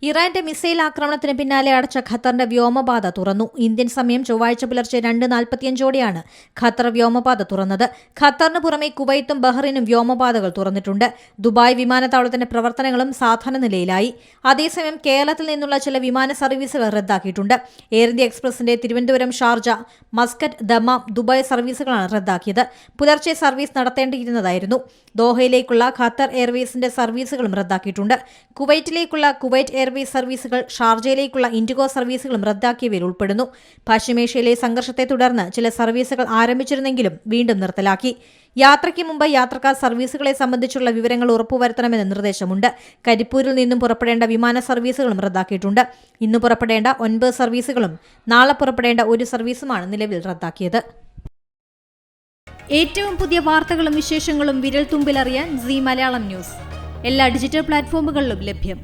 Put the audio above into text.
ഇറാന്റെ മിസൈൽ ആക്രമണത്തിന് പിന്നാലെ അടച്ച ഖത്തറിന്റെ വ്യോമപാത തുറന്നു. ഇന്ത്യൻ സമയം ചൊവ്വാഴ്ച പുലർച്ചെ 2:45 ഖത്തർ വ്യോമപാത തുറന്നത്. ഖത്തറിന് പുറമെ കുവൈത്തും ബഹ്റൈനും വ്യോമപാതകൾ തുറന്നിട്ടുണ്ട്. ദുബായ് വിമാനത്താവളത്തിന്റെ പ്രവർത്തനങ്ങളും സാധാരണ നിലയിലായി. അതേസമയം കേരളത്തിൽ നിന്നുള്ള ചില വിമാന സർവീസുകൾ റദ്ദാക്കിയിട്ടുണ്ട്. എയർ ഇന്ത്യ എക്സ്പ്രസിന്റെ Thiruvananthapuram, Sharjah, Muscat, Dammam, Dubai സർവീസുകളാണ് റദ്ദാക്കിയത്. പുലർച്ചെ സർവീസ് നടത്തേണ്ടിയിരുന്നതായിരുന്നു. ദോഹയിലേക്കുള്ള ഖത്തർ എയർവേസിന്റെ സർവീസുകളും റദ്ദാക്കിയിട്ടുണ്ട്. കുവൈറ്റിലേക്കുള്ള കുവൈറ്റ് എയർവേസ് സർവീസുകൾ, ഷാർജയിലേക്കുള്ള ഇൻഡിഗോ സർവീസുകളും റദ്ദാക്കിയവയിൽ ഉൾപ്പെടുന്നു. പശ്ചിമേഷ്യയിലെ സംഘർഷത്തെ തുടർന്ന് ചില സർവീസുകൾ ആരംഭിച്ചിരുന്നെങ്കിലും വീണ്ടും നിർത്തലാക്കി. യാത്രയ്ക്ക് മുമ്പ് യാത്രക്കാർ സർവീസുകളെ സംബന്ധിച്ചുള്ള വിവരങ്ങൾ ഉറപ്പുവരുത്തണമെന്ന് നിർദ്ദേശമുണ്ട്. കരിപ്പൂരിൽ നിന്നും പുറപ്പെടേണ്ട വിമാന സർവീസുകളും റദ്ദാക്കിയിട്ടുണ്ട്. ഇന്ന് പുറപ്പെടേണ്ട 9 സർവീസുകളും നാളെ പുറപ്പെടേണ്ട 1 സർവീസുമാണ് നിലവിൽ റദ്ദാക്കിയത്. ഏറ്റവും പുതിയ വാർത്തകളും വിശേഷങ്ങളും വിരൽ തുമ്പിലറിയാൻ സീ മലയാളം ന്യൂസ് എല്ലാ ഡിജിറ്റൽ പ്ലാറ്റ്ഫോമുകളിലും ലഭ്യം.